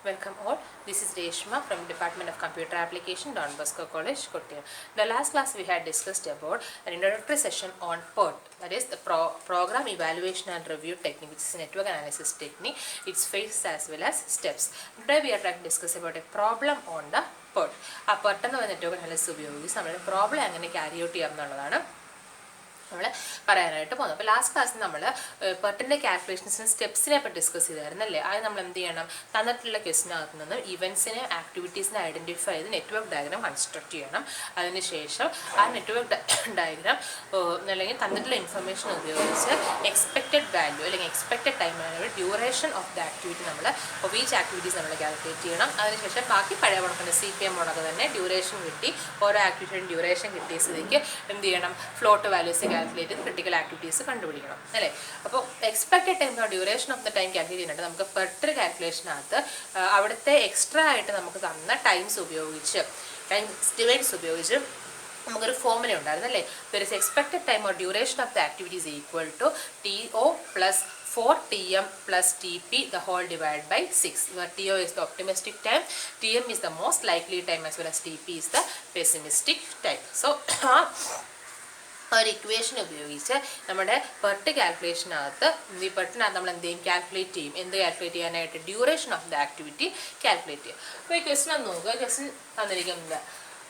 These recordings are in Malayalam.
Welcome all. This is Reshma from Department of Computer Application, Don Bosco College, Kottayam. In the last class, we had discussed about an introductory session on PERT, that is the Program Evaluation and Review Technique, which is a network analysis technique, its phases as well as steps. Today, we are trying to discuss about a problem on the PERT. ആ PERT എന്ന നെറ്റ്വർക്ക് അനാലിസിസ് ഉപയോഗിച്ച് നമ്മുടെ പ്രോബ്ലം എങ്ങനെ ക്യാരി ഔട്ട് ചെയ്യാം എന്നുള്ളതാണ് നമ്മൾ പറയാനായിട്ട് പോകുന്നത്. അപ്പോൾ ലാസ്റ്റ് ക്ലാസ്സിൽ നമ്മൾ പെർട്ടിൻ്റെ കാൽക്കുലേഷൻസിന് സ്റ്റെപ്സിനെ പറ്റി ഡിസ്കസ് ചെയ്തായിരുന്നല്ലേ. അത് നമ്മൾ എന്ത് ചെയ്യണം, തന്നിട്ടുള്ള ക്വസ്റ്റിനകത്ത് നിന്ന് ഇവൻസിനെ ആക്ടിവിറ്റീസിനെ ഐഡൻറ്റിഫൈ ചെയ്ത് നെറ്റ്വർക്ക് ഡയഗ്രാം കൺസ്ട്രക്ട് ചെയ്യണം. അതിനുശേഷം ആ നെറ്റ്വർക്ക് ഡയഗ്രാം അല്ലെങ്കിൽ തന്നിട്ടുള്ള ഇൻഫർമേഷൻ ഉപയോഗിച്ച് എക്സ്പെക്റ്റഡ് വാല്യൂ അല്ലെങ്കിൽ expected time duration of the activity നമ്മൾ ഈച്ച് ആക്ടിവിറ്റീസ് നമ്മൾ കാൽക്കുലേറ്റ് ചെയ്യണം. അതിനുശേഷം ബാക്കി പഴയ കണക്കിൻ്റെ CPM കണക്ക് തന്നെ ഡ്യൂറേഷൻ കിട്ടി, ഓരോ ആക്ടിവിറ്റിയുടെ ഡ്യൂറേഷൻ കിട്ടിയ സ്ഥിതിക്ക് എന്ത് ചെയ്യണം, ഫ്ലോട്ട് വാല്യൂസ് കാൽക്കുലേറ്റ് ചെയ്ത് ക്രിട്ടിക്കൽ ആക്ടിവിറ്റീസ് കണ്ടുപിടിക്കണം അല്ലേ. അപ്പോൾ expected time duration of the time calculate ചെയ്യാനായിട്ട് നമുക്ക് പെർട്ട് കാൽക്കുലേഷനകത്ത് അവിടുത്തെ എക്സ്ട്രാ ആയിട്ട് നമുക്ക് തന്ന ടൈംസ് ഉപയോഗിച്ച് ടൈം എസ്റ്റിമേറ്റ്സ് ഉപയോഗിച്ച് നമുക്കൊരു ഫോർമുല ഉണ്ടായിരുന്നു അല്ലേ. There is expected time or duration of the activities equal to TO plus 4TM plus TP the whole divided by 6, where TO is the optimistic time, TM is the most likely time, as well as TP is the pessimistic time. So ഒരു ഇക്വേഷൻ ഉപയോഗിച്ച് നമ്മുടെ പെർട്ട് കാൽക്കുലേഷനകത്ത് ഈ പെർട്ടിനകത്ത് നമ്മൾ എന്ത് ചെയ്യും, കാൽക്കുലേറ്റ് ചെയ്യും. എന്ത് കാൽക്കുലേറ്റ് ചെയ്യാനായിട്ട്, duration of the activity calculate ചെയ്യും. അപ്പോൾ ഈ ക്വസ്റ്റൻ ഒന്ന് നോക്കുക. ക്വസ്റ്റൻ തന്നിരിക്കുന്നത്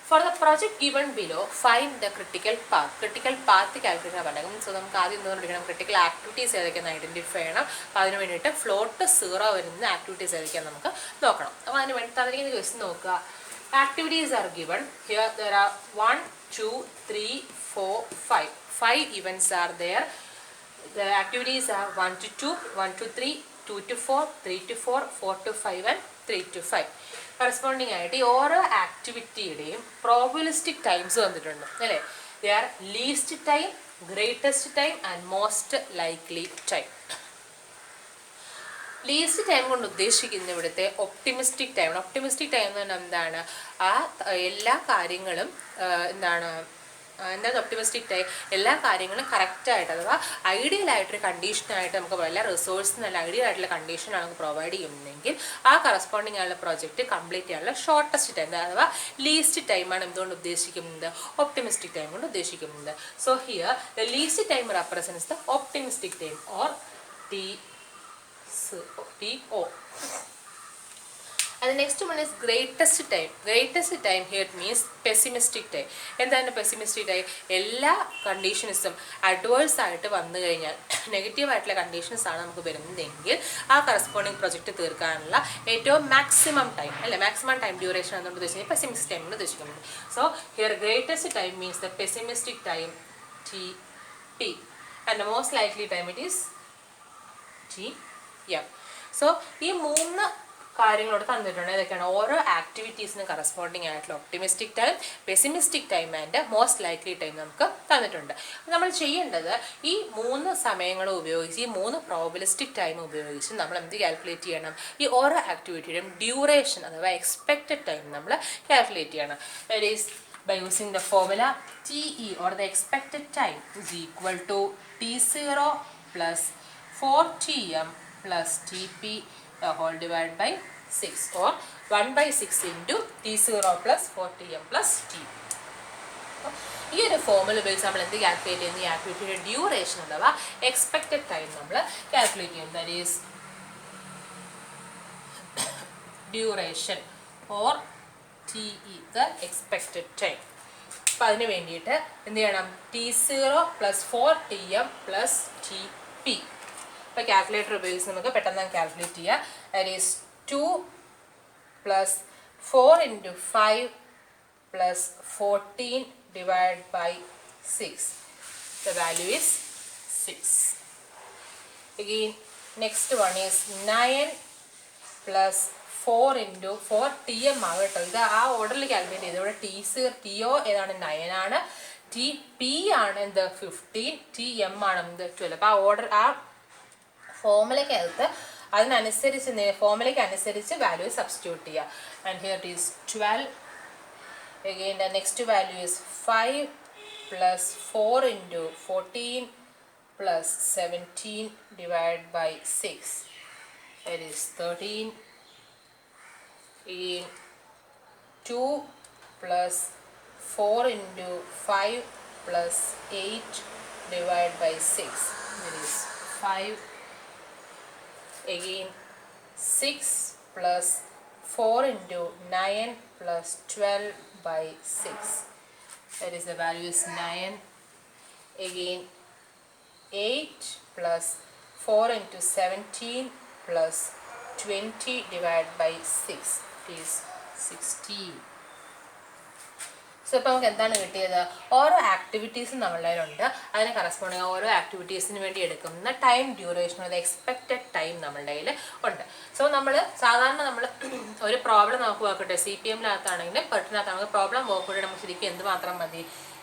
for the project given below find the critical path. Critical path calculate ചെയ്യാൻ പറ്റും. സോ നമുക്ക് ആദ്യം എന്തുകൊണ്ടിരിക്കണം, ക്രിട്ടിക്കൽ ആക്ടിവിറ്റീസ് ഏതൊക്കെയെന്ന് ഐഡൻറ്റിഫൈ ചെയ്യണം. അപ്പോൾ അതിന് വേണ്ടിയിട്ട് ഫ്ലോട്ട് 0 വരുന്ന ആക്ടിവിറ്റീസ് ഏതൊക്കെയാണെന്ന് നമുക്ക് നോക്കണം. അപ്പോൾ അതിന് വേണ്ടി തന്നിരിക്കുന്ന ക്വസ്റ്റൻ നോക്കുക. Activities are given here. There are 1 2 3 4 5 5 events are there. The activities are 1 to 2 1 to 3 2 to 4 3 to 4 4 to 5 and 3 to 5. Corresponding ആയിട്ട് ഈ ഓരോ ആക്ടിവിറ്റിയുടെയും പ്രോബബിലിസ്റ്റിക് ടൈംസ് വന്നിട്ടുണ്ട് അല്ലേ. They are least time, greatest time and most likely time. Least time കൊണ്ട് ഉദ്ദേശിക്കുന്ന ഇവിടുത്തെ ഒപ്റ്റിമിസ്റ്റിക് ടൈം. ഒപ്റ്റിമിസ്റ്റിക് ടൈം എന്ന് പറഞ്ഞാൽ എന്താണ്, ആ എല്ലാ കാര്യങ്ങളും എന്താണ് ഒപ്റ്റിമിസ്റ്റിക് ടൈം, എല്ലാ കാര്യങ്ങളും കറക്റ്റായിട്ട് അഥവാ ഐഡിയൽ ആയിട്ടൊരു കണ്ടീഷനായിട്ട് നമുക്ക് എല്ലാ റിസോഴ്സും നല്ല ഐഡിയൽ ആയിട്ടുള്ള കണ്ടീഷനാണ് നമുക്ക് പ്രൊവൈഡ് ചെയ്യുന്നതെങ്കിൽ ആ കറസ്പോണ്ടിങ് ആയുള്ള പ്രോജക്റ്റ് കംപ്ലീറ്റ് ചെയ്യാനുള്ള ഷോർട്ടസ്റ്റ് ടൈം അഥവാ ലീസ്റ്റ് ടൈമാണ് എന്തുകൊണ്ട് ഉദ്ദേശിക്കുന്നത്, ഒപ്റ്റിമിസ്റ്റിക് ടൈം കൊണ്ട് ഉദ്ദേശിക്കുന്നത്. So here the least time represents the optimistic time or TO. And the next one is greatest time. Greatest time here means pessimistic time. എന്താണ് pessimistic time? എല്ലാ കണ്ടീഷൻസും അഡ്വേഴ്സ് ആയിട്ട് വന്നു കഴിഞ്ഞാൽ, നെഗറ്റീവ് ആയിട്ടുള്ള കണ്ടീഷൻസ് ആണ് നമുക്ക് വരുന്നതെങ്കിൽ ആ കറസ്പോണ്ടിങ് പ്രൊജക്റ്റ് തീർക്കാനുള്ള ഏറ്റവും മാക്സിമം ടൈം അല്ലെ, മാക്സിമം ടൈം ഡ്യൂറേഷൻ എന്നുകൊണ്ട് ഉദ്ദേശിക്കുന്നത് പെസിമിസ്റ്റിക് ടൈം കൊണ്ട് ഉദ്ദേശിക്കുന്നത്. So here greatest time means the pessimistic time TP and the most likely time it is TM. So ഈ 3 കാര്യങ്ങളോട് തന്നിട്ടുണ്ട്. ഏതൊക്കെയാണ്, ഓരോ ആക്ടിവിറ്റീസിന് കറസ്പോണ്ടിങ് ആയിട്ടുള്ള optimistic time, pessimistic time and most likely time നമുക്ക് തന്നിട്ടുണ്ട്. നമ്മൾ ചെയ്യേണ്ടത് ഈ 3 സമയങ്ങളും ഉപയോഗിച്ച്, ഈ 3 പ്രോബബിലിസ്റ്റിക് ടൈം ഉപയോഗിച്ച് നമ്മൾ എന്ത് കാൽക്കുലേറ്റ് ചെയ്യണം, ഈ ഓരോ ആക്ടിവിറ്റിയുടെയും ഡ്യൂറേഷൻ അഥവാ എക്സ്പെക്റ്റഡ് ടൈം നമ്മൾ കാൽക്കുലേറ്റ് ചെയ്യണം. That is by using the formula TE or the expected time is equal to T0 plus 4TM plus TP the whole divided by 6 or 1 by 6 into T0 plus 4TM plus TP. ഈ ഒരു ഫോർമുല ഉപയോഗിച്ച് നമ്മൾ എന്ത് കാൽക്കുലേറ്റ് ചെയ്യുന്ന, ഈ ആക്ടിവിറ്റിയുടെ ഡ്യൂറേഷൻ അഥവാ എക്സ്പെക്റ്റഡ് ടൈം നമ്മൾ കാൽക്കുലേറ്റ് ചെയ്യും. That is duration or TE the expected time. അപ്പോൾ അതിന് വേണ്ടിയിട്ട് എന്ത് ചെയ്യണം, T0 പ്ലസ് 4TM പ്ലസ് TP. ഇപ്പോൾ കാൽക്കുലേറ്റർ ഉപയോഗിച്ച് നമുക്ക് പെട്ടെന്ന് കാൽക്കുലേറ്റ് ചെയ്യാം. That is 2 plus 4 into 5 plus 14 divide by 6. The value is 6. Again, next one is 9 plus 4 into 4 TM ആകട്ടോ. ഇത് ആ ഓർഡറിൽ കാൽക്കുലേറ്റ് ചെയ്ത് ഇവിടെ TO ഏതാണ്, 9 ആണ്, TP ആണ് എന്ത് 15, TM ആണ് എന്ത് 12. അപ്പോൾ ആ ഓർഡർ ആ ഫോർമുലയ്ക്കകത്ത് അതിനനുസരിച്ച് ഫോർമുലയ്ക്ക് അനുസരിച്ച് വാല്യൂ സബ്സ്റ്റിറ്റ്യൂട്ട് ചെയ്യുക. And here it is 12. Again the next value is 5 plus 4 into 14 plus 17 divided by 6. It is 13. in 2 plus 4 into 5 plus 8 divided by 6. That is 5. Again 6 plus 4 into 9 plus 12 by 6. That is the value is 9. Again 8 plus 4 into 17 plus 20 divided by 6 is 16. So ഇപ്പോൾ നമുക്ക് എന്താണ് കിട്ടിയത്? ഓരോ ആക്ടിവിറ്റീസും നമ്മളുടെ കയ്യിലുണ്ട്. അതിന് കറസ്പോണ്ടിങ് ഓരോ ആക്ടിവിറ്റീസിന് വേണ്ടി എടുക്കുന്ന ടൈം ഡ്യൂറേഷൻ, അത് എക്സ്പെക്റ്റഡ് ടൈം നമ്മളുടെ കയ്യിൽ ഉണ്ട്. സോ സാധാരണ നമ്മൾ ഒരു പ്രോബ്ലം നമുക്ക് നോക്കട്ടെ, CPM-നകത്താണെങ്കിലും പെർട്ടിനകത്താണെങ്കിലും പ്രോബ്ലം നോക്കിയിട്ട് നമുക്ക് ശരിക്കും എന്ത് മാത്രം മതി?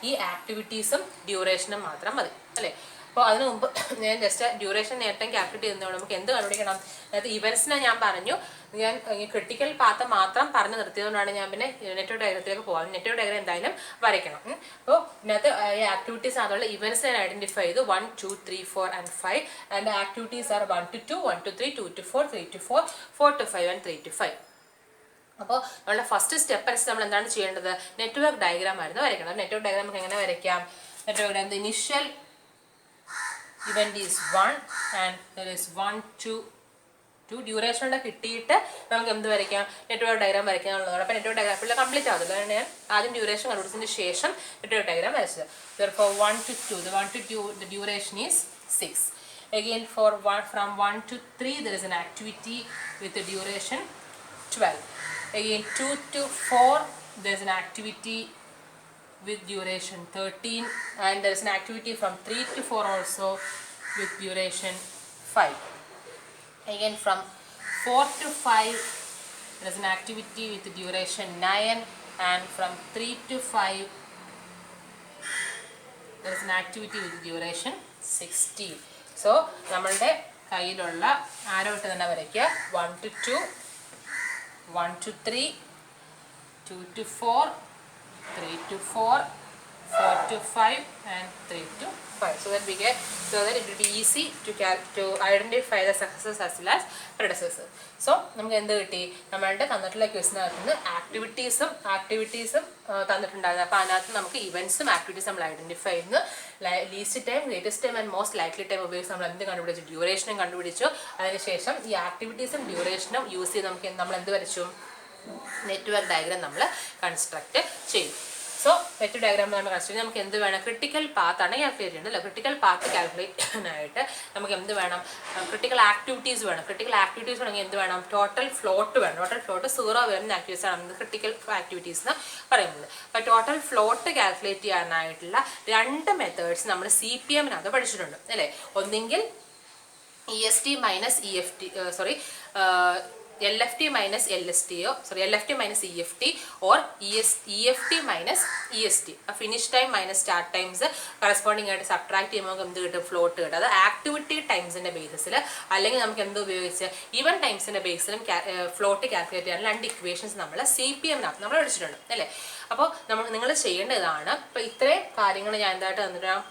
ഈ ആക്ടിവിറ്റീസും ഡ്യൂറേഷനും മാത്രം മതി അല്ലേ? അപ്പോൾ അതിന് മുമ്പ് ഞാൻ ജസ്റ്റ് ഡ്യൂറേഷൻ നേരത്തെ കാൽക്കുലേറ്റ് ചെയ്യുന്നതുകൊണ്ട് നമുക്ക് എന്ത് കണ്ടുപിടിക്കണം? അതായത് ഇവൻസിനെ ഞാൻ പറഞ്ഞു, ഞാൻ ക്രിട്ടിക്കൽ പാത്ത് മാത്രം പറഞ്ഞു നിർത്തിയതുകൊണ്ടാണ് ഞാൻ പിന്നെ നെറ്റ്വർക്ക് ഡയഗ്രത്തിലേക്ക് പോകാം. നെറ്റ്വർക്ക് ഡയഗ്രം എന്തായാലും വരയ്ക്കണം. അപ്പോൾ ഇതിനകത്ത് ആക്ടിവിറ്റീസ് അതുള്ള ഇവൻസിനെ ഐഡന്റിഫൈ ചെയ്തു 1, 2, 3, 4 and 5. And activities are 1 to 2, 1 to 3, 2 to 4, 3 to 4, 4 to 5 and 3 to 5. അപ്പോൾ നമ്മളുടെ ഫസ്റ്റ് സ്റ്റെപ്പ് അനുസരിച്ച് നമ്മൾ എന്താണ് ചെയ്യേണ്ടത്? നെറ്റ്വർക്ക് ഡയഗ്രാം ആയിരുന്നു വരയ്ക്കണം. നെറ്റ്വർക്ക് ഡയഗ്രാം നമുക്ക് എങ്ങനെ വരയ്ക്കാം? Network diagram initial event is 1 and there is 1 to 2 duration കിട്ടിയിട്ട് നമുക്ക് എന്ത് വരയ്ക്കാം? നെറ്റ്വർക്ക് ഡയഗ്രാം വരയ്ക്കാനുള്ളതാണ്. അപ്പോൾ നെറ്റ്വർക്ക് ഡയഗ്രാം ഇപ്പോൾ കംപ്ലീറ്റ് ആവുന്നില്ല. അതുകൊണ്ട് ഞാൻ ആദ്യം ഡ്യൂറേഷൻ കണ്ടുപിടിച്ചതിന് ശേഷം നെറ്റ്വർക്ക് ഡയഗ്രാം വരച്ചത്. Therefore 1 to 2, the 1 to 2 the duration is 6. Again from 1 to 3 there is an activity with the duration 12. Again 2 to 4 there is an activity with duration 13, and there is an activity from 3 to 4 also with duration 5. Again from 4 to 5 there is an activity with duration 9, and from 3 to 5 there is an activity with duration 16. So നമ്മളുടെ കയ്യിലുള്ള ആരോ ഇട്ട് തന്നെ വരയ്ക്കുക. 1 to 2, 1 to 3, 2 to 4, 3 to 4, 4 to 5 and 3 to 5. So that it will be easy to identify the successors as well as predecessors. So നമുക്ക് എന്ത് കിട്ടി? നമ്മളുടെ തന്നിട്ടുള്ള ക്വസ്റ്റിനകത്ത് നിന്ന് ആക്ടിവിറ്റീസും തന്നിട്ടുണ്ടായിരുന്നു. അപ്പോൾ അതിനകത്ത് നമുക്ക് ഇവൻസും ആക്ടിവിറ്റീസും നമ്മൾ ഐഡന്റിഫൈ ചെയ്യുന്നു. Least time, greatest time and most likely time ഉപയോഗിച്ച് നമ്മൾ എന്ത് കണ്ടുപിടിച്ചു? ഡ്യൂറേഷനും കണ്ടുപിടിച്ചു. അതിനുശേഷം ഈ ആക്ടിവിറ്റീസും ഡ്യൂറേഷനും യൂസ് ചെയ്ത് നമ്മൾ എന്ത് വരച്ചു? നെറ്റ്വർക്ക് ഡയഗ്രാം നമ്മൾ കൺസ്ട്രക്ട് ചെയ്യും. സോ നെറ്റ്വർക്ക് ഡയഗ്രാം നമ്മൾ കൺസ്ട്രക്ട് ചെയ്ത് നമുക്ക് എന്ത് വേണം? ക്രിട്ടിക്കൽ പാത്താണ് കാൽക്കുലേറ്റ് ചെയ്യേണ്ടത് അല്ലേ? ക്രിട്ടിക്കൽ പാത്ത് കാൽക്കുലേറ്റ് ചെയ്യാനായിട്ട് നമുക്ക് എന്ത് വേണം? ക്രിട്ടിക്കൽ ആക്ടിവിറ്റീസ് വേണം. ക്രിട്ടിക്കൽ ആക്ടിവിറ്റീസ് വേണമെങ്കിൽ എന്ത് വേണം? ടോട്ടൽ ഫ്ലോട്ട് വേണം. ടോട്ടൽ ഫ്ലോട്ട് 0 വരുന്ന ആക്ടിവിറ്റീസ് ആണ് ക്രിട്ടിക്കൽ ആക്ടിവിറ്റീസ് എന്ന് പറയുന്നത്. അപ്പോൾ ടോട്ടൽ ഫ്ലോട്ട് കാൽക്കുലേറ്റ് ചെയ്യാനായിട്ടുള്ള 2 മെത്തേഡ്സ് നമ്മൾ CPM-നകത്ത് പഠിച്ചിട്ടുണ്ട് അല്ലേ? ഒന്നെങ്കിൽ EST minus LFT minus LST, LFT minus EFT, or EFT minus EST. Finish time minus start times corresponding ആയിട്ട് സബ്ട്രാക്ട് ചെയ്യുമ്പോൾ നമുക്ക് എന്ത് കിട്ടും? ഫ്ലോട്ട് കിട്ടും. അത് ആക്ടിവിറ്റി ടൈംസിൻ്റെ ബേസിൽ അല്ലെങ്കിൽ നമുക്ക് എന്ത് ഉപയോഗിച്ച് ഈവൻ ടൈംസിൻ്റെ ബേസിലും ഫ്ലോട്ട് കാൽക്കുലേറ്റ് ചെയ്യാൻ 2 ഇക്വേഷൻസ് നമ്മൾ CPM-നകത്ത് നമ്മൾ പഠിച്ചിട്ടുണ്ട് അല്ലേ? അപ്പോൾ നിങ്ങൾ ചെയ്യേണ്ടതാണ്. ഇപ്പോൾ ഇത്രയും കാര്യങ്ങൾ ഞാൻ എന്തായിട്ട് തന്നിട്ട് ഞാൻ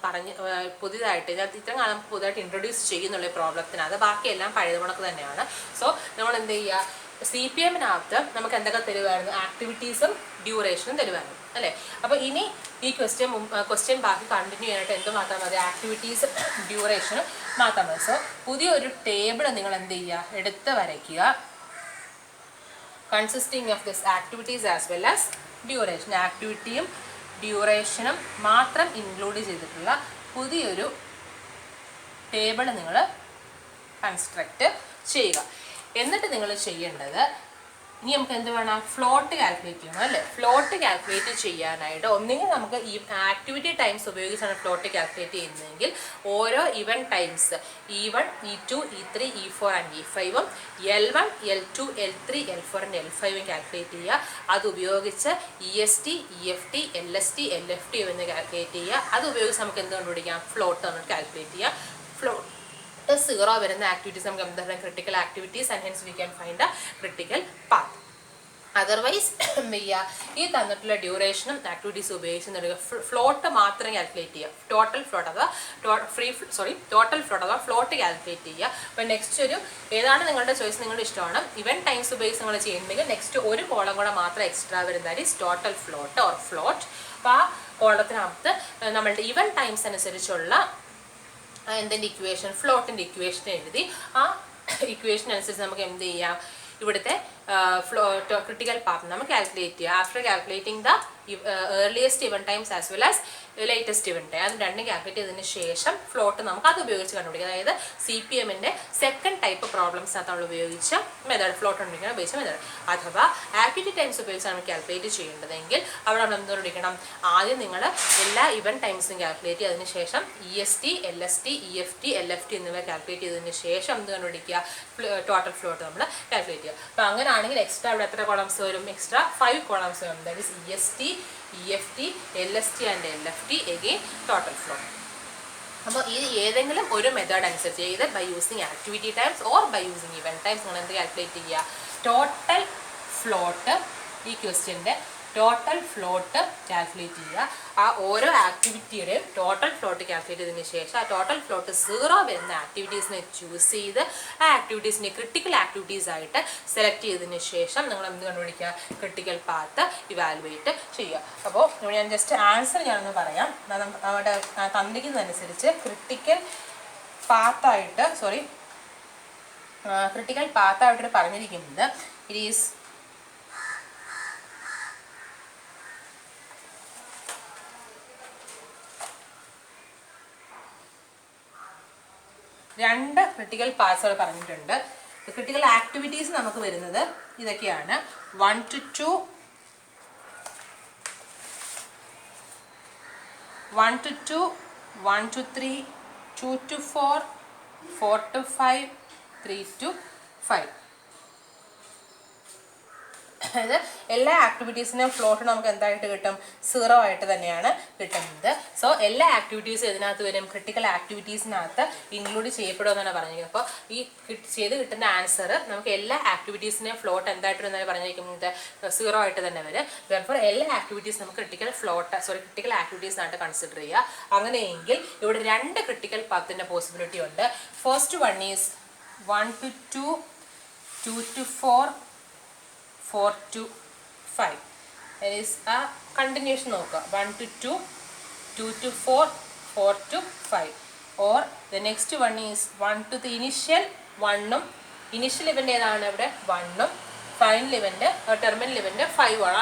പുതിയതായിട്ട് ഇത്രയും കാലം പുതുതായിട്ട് ഇൻട്രൊഡ്യൂസ് ചെയ്യുന്നുള്ള പ്രോബ്ലത്തിന്, അത് ബാക്കിയെല്ലാം പഴയ കണക്ക് തന്നെയാണ്. സോ നമ്മൾ എന്ത് ചെയ്യുക? CPM-നകത്ത് നമുക്ക് എന്തൊക്കെ തരുമായിരുന്നു? ആക്ടിവിറ്റീസും ഡ്യൂറേഷനും തരുമായിരുന്നു അല്ലേ? അപ്പോൾ ഇനി ഈ ക്വസ്റ്റ്യൻ ബാക്കി കണ്ടിന്യൂ ചെയ്യാനായിട്ട് എന്ത് മാത്രം മതി? ആക്ടിവിറ്റീസും ഡ്യൂറേഷനും മാത്രം മതി. സോ പുതിയൊരു ടേബിൾ നിങ്ങൾ എന്ത് ചെയ്യുക? എടുത്ത് വരയ്ക്കുക. Consisting of this activities as well as duration. ആക്ടിവിറ്റിയും ഡ്യൂറേഷനും മാത്രം ഇൻക്ലൂഡ് ചെയ്തിട്ടുള്ള പുതിയൊരു ടേബിൾ നിങ്ങൾ കൺസ്ട്രക്റ്റ് ചെയ്യുക. എന്നിട്ട് നിങ്ങൾ ചെയ്യേണ്ടത്, ഇനി നമുക്ക് എന്ത് വേണം? ഫ്ലോട്ട് കാൽക്കുലേറ്റ് ചെയ്യണം അല്ലേ? ഫ്ലോട്ട് കാൽക്കുലേറ്റ് ചെയ്യാനായിട്ട് ഒന്നുകിൽ നമുക്ക് ഈ ആക്ടിവിറ്റി ടൈംസ് ഉപയോഗിച്ചാണ് ഫ്ലോട്ട് കാൽക്കുലേറ്റ് ചെയ്യുന്നതെങ്കിൽ ഓരോ event times E1, E2, E3, E4 and E5 L1, L2, L3, L4 and L5 calculate ചെയ്യുക. അത് ഉപയോഗിച്ച് EST, EFT, LST, LFT എന്ന് കാൽക്കുലേറ്റ് ചെയ്യുക. അത് ഉപയോഗിച്ച് നമുക്ക് എന്ത് കണ്ടുപിടിക്കാം? ഫ്ലോട്ട് നമുക്ക് കാൽക്കുലേറ്റ് ചെയ്യുക. ഫ്ലോട്ട് 0 വരുന്ന ആക്ടിവിറ്റീസ് നമുക്ക് എന്താണ്? Critical activities, and hence we can find A critical path. Otherwise ഈ തന്നിട്ടുള്ള ഡ്യൂറേഷനും ആക്ടിവിറ്റീസ് ഉപയോഗിച്ച് ഫ്ലോട്ട് മാത്രം കാൽക്കുലേറ്റ് ചെയ്യുക. ടോട്ടൽ ഫ്ലോട്ട് അഥവാ ടോട്ടൽ ഫ്ലോട്ട് അഥവാ ഫ്ലോട്ട് കാൽക്കുലേറ്റ് ചെയ്യുക. അപ്പോൾ നെക്സ്റ്റ് ഒരു ഏതാണ് നിങ്ങളുടെ ചോയ്സ്, നിങ്ങളുടെ ഇഷ്ടമാണ്. ഇവൻ ടൈംസ് ഉപയോഗിച്ച് നിങ്ങൾ ചെയ്യുന്നുണ്ടെങ്കിൽ നെക്സ്റ്റ് ഒരു കോളം കൂടെ മാത്രം എക്സ്ട്രാ വരുന്നത് is total float or float. അപ്പോൾ ആ കോളത്തിനകത്ത് നമ്മളുടെ ഇവൻ ടൈംസ് അനുസരിച്ചുള്ള എന്തിൻ്റെ ഇക്വേഷൻ, ഫ്ലോട്ടിൻ്റെ ഇക്വേഷൻ എഴുതി ആ ഇക്വേഷൻ അനുസരിച്ച് നമുക്ക് എന്ത് ചെയ്യാം, ഇവിടുത്തെ critical path നമുക്ക് കാൽക്കുലേറ്റ് ചെയ്യുക. ആഫ്റ്റർ കാൽക്കുലേറ്റിംഗ് ദ ഏർലിയസ്റ്റ് ഇവൻ times as well as latest ഇവൻ ടൈം, അത് രണ്ടും കാൽക്കുലേറ്റ് ചെയ്തതിന് ശേഷം ഫ്ലോട്ട് നമുക്ക് അത് ഉപയോഗിച്ച് കണ്ടുപിടിക്കുക. അതായത് CPMൻ്റെ സെക്കൻഡ് ടൈപ്പ് പ്രോബ്ലംസിനകത്ത് നമ്മൾ ഉപയോഗിച്ച മെത്തേഡ്, ഫ്ലോട്ട് കണ്ടുപിടിക്കാൻ ഉപയോഗിച്ച മെത്തേഡ്. അഥവാ ആക്ടിവിറ്റി ടൈംസ് ഉപയോഗിച്ച് നമ്മൾ കാൽക്കുലേറ്റ് ചെയ്യേണ്ടതെങ്കിൽ അവിടെ നമ്മൾ എന്ത് കണ്ടുപിടിക്കണം, ആദ്യം നിങ്ങൾ എല്ലാ ഇവൻ ടൈംസും കാൽക്കുലേറ്റ് ചെയ്തതിന് ശേഷം EST, LST, EFT, LFT എന്നിവ കാൽക്കുലേറ്റ് ചെയ്തതിന് ശേഷം എന്ത് കണ്ടുപിടിക്കുക, ടോട്ടൽ ഫ്ലോട്ട് നമ്മൾ കാൽക്കുലേറ്റ് ചെയ്യുക. അപ്പോൾ അങ്ങനെയാണെങ്കിൽ എക്സ്ട്രാ ഇവിടെ എത്ര കോളംസ് വരും, എക്സ്ട്രാ 5 കോളംസ് വരും. That is EST, EFT, LST and LFT again total float. അപ്പോൾ ഈ ഏതെങ്കിലും ഒരു മെത്തേഡ് അനുസരിച്ച് ഇത് by using activity times or by using event times നിങ്ങൾ എന്ത് കാൽക്കുലേറ്റ് ചെയ്യുക, ടോട്ടൽ ഫ്ലോട്ട്, ഈ ക്വസ്റ്റ്യൻ്റെ ടോട്ടൽ ഫ്ലോട്ട് കാൽക്കുലേറ്റ് ചെയ്യുക. ആ ഓരോ ആക്ടിവിറ്റിയുടെയും ടോട്ടൽ ഫ്ലോട്ട് കാൽക്കുലേറ്റ് ചെയ്തതിന് ശേഷം ആ ടോട്ടൽ ഫ്ലോട്ട് 0 വരുന്ന ആക്ടിവിറ്റീസിനെ ചൂസ് ചെയ്ത് ആ ആക്ടിവിറ്റീസിനെ ക്രിട്ടിക്കൽ ആക്ടിവിറ്റീസ് ആയിട്ട് സെലക്ട് ചെയ്തതിന് ശേഷം നിങ്ങൾ എന്ത് കണ്ടുപിടിക്കുക, ക്രിട്ടിക്കൽ പാത്ത് ഇവാലുവേറ്റ് ചെയ്യുക. അപ്പോൾ ഞാൻ ജസ്റ്റ് ആൻസർ ഞാനൊന്ന് പറയാം. നമ്മുടെ തന്നിരിക്കുന്നതനുസരിച്ച് ക്രിട്ടിക്കൽ പാത്തായിട്ട് പറഞ്ഞിരിക്കുന്നത് ഇറ്റ് ഈസ് രണ്ട് ക്രിട്ടിക്കൽ പാത്സുകൾ പറഞ്ഞിട്ടുണ്ട്. ക്രിട്ടിക്കൽ ആക്ടിവിറ്റീസ് നമുക്ക് വരുന്നത് ഇതൊക്കെയാണ്: 1 to 2, 1 to 2, 1 to 3, 2 to 4, 4 to 5, 3 to 5. അതായത് എല്ലാ ആക്ടിവിറ്റീസിനും ഫ്ലോട്ട് നമുക്ക് എന്തായിട്ട് കിട്ടും, 0 ആയിട്ട് തന്നെയാണ് കിട്ടുന്നത്. സോ എല്ലാ ആക്ടിവിറ്റീസും ഇതിനകത്ത് വരും, ക്രിട്ടിക്കൽ ആക്ടിവിറ്റീസിനകത്ത് ഇൻക്ലൂഡ് ചെയ്യപ്പെടുമെന്നാണ് പറഞ്ഞിരിക്കുന്നത്. അപ്പോൾ ഈ ചെയ്ത് കിട്ടുന്ന ആൻസർ നമുക്ക് എല്ലാ ആക്ടിവിറ്റീസിനെയും ഫ്ലോട്ട് എന്തായിട്ട് എന്നാണ് പറഞ്ഞിരിക്കുന്നത്, 0 ആയിട്ട് തന്നെ വരും. ദെർഫോർ എല്ലാ ആക്ടിവിറ്റീസ് നമുക്ക് ക്രിട്ടിക്കൽ ആക്ടിവിറ്റീസിനായിട്ട് കൺസിഡർ ചെയ്യുക. അങ്ങനെയെങ്കിൽ ഇവിടെ 2 ക്രിട്ടിക്കൽ പാത്തിൻ്റെ പോസിബിലിറ്റി ഉണ്ട്. First one is 1 to 2, 2 to 4, 4 to 5. That is a continuation നോക്കുക. 1 to 2, 2 to 4, 4 to 5. Or the next one is 1 to the initial 1ഉം ഇനിഷ്യൽ ഇവൻ്റ് ഏതാണ് ഇവിടെ 1ഉം ഫൈനൽ ഇവൻ്റ് ടെർമിനൽ ഇവൻ്റ് 5 ആണ്.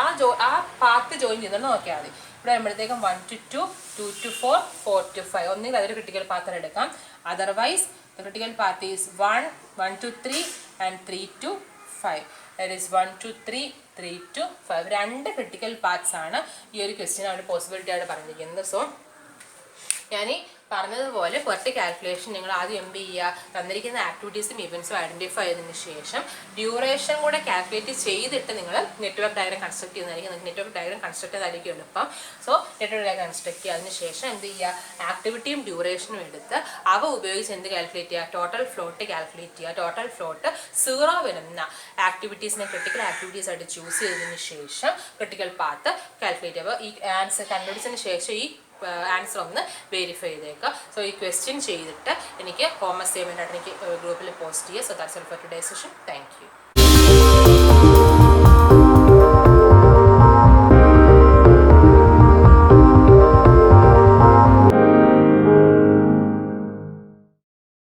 ആ പാത്ത് ജോയിൻ ചെയ്തിട്ട് നോക്കിയാൽ മതി. ഇവിടെ വരുമ്പോഴത്തേക്കും 1 to 2, 2 to 4, 4 to 5. ഒന്നുകിൽ അതൊരു ക്രിട്ടിക്കൽ പാത്ത് എടുക്കാം. Otherwise the critical path is 1, 1 to 3 and 3 to 5. That is 1 to 3, 3 to 5. 2 critical paths ആണ് ഈ ഒരു ക്വസ്റ്റ്യൻ ആണ് പോസിബിലിറ്റി ആയിട്ട് പറഞ്ഞിരിക്കുന്നത്. സോ ഞാൻ പറഞ്ഞതുപോലെ പെർട്ടി കാൽക്കുലേഷൻ നിങ്ങൾ ആദ്യം എന്ത് ചെയ്യുക, തന്നിരിക്കുന്ന ആക്ടിവിറ്റീസും ഇവൻസും ഐഡൻറ്റിഫൈ ചെയ്തതിന് ശേഷം ഡ്യൂറേഷൻ കൂടെ കാൽക്കുലേറ്റ് ചെയ്തിട്ട് നിങ്ങൾ നെറ്റ്വർക്ക് ഡയഗ്രം കൺസ്ട്രക്ട് ചെയ്യുന്നതായിരിക്കും. നിങ്ങൾക്ക് നെറ്റ്വർക്ക് ഡയഗ്രം കൺസ്ട്രക്ട് ചെയ്തായിരിക്കും എളുപ്പം. സോ നെറ്റ്വർക്ക് ഡയഗ്രം കൺസ്ട്രക്ട് ചെയ്യുക. അതിന് ശേഷം എന്ത് ചെയ്യുക, ആക്ടിവിറ്റിയും ഡ്യൂറേഷനും എടുത്ത് അവ ഉപയോഗിച്ച് എന്ത് കാൽക്കുലേറ്റ് ചെയ്യുക, ടോട്ടൽ ഫ്ലോട്ട് കാൽക്കുലേറ്റ് ചെയ്യുക. ടോട്ടൽ ഫ്ലോട്ട് 0 വരുന്ന ആക്ടിവിറ്റീസിനെ ക്രിട്ടിക്കൽ ആക്ടിവിറ്റീസ് ആയിട്ട് ചൂസ് ചെയ്തതിന് ശേഷം ക്രിട്ടിക്കൽ പാത്ത് കാൽക്കുലേറ്റ് ചെയ്യുക. അപ്പോൾ ഈ ആൻസർ കണ്ടുപിടിച്ചതിന് ശേഷം ഈ ആൻസർ ഒന്ന് വെരിഫൈ ചെയ്തേക്കുക. സോ ഈ ക്വസ്റ്റ്യൻ ചെയ്തിട്ട് എനിക്ക് ഹോം അസൈൻമെൻ്റ് ആയിട്ട് എനിക്ക് ഗ്രൂപ്പിൽ പോസ്റ്റ് ചെയ്യുക. So that's all for today session. Thank you.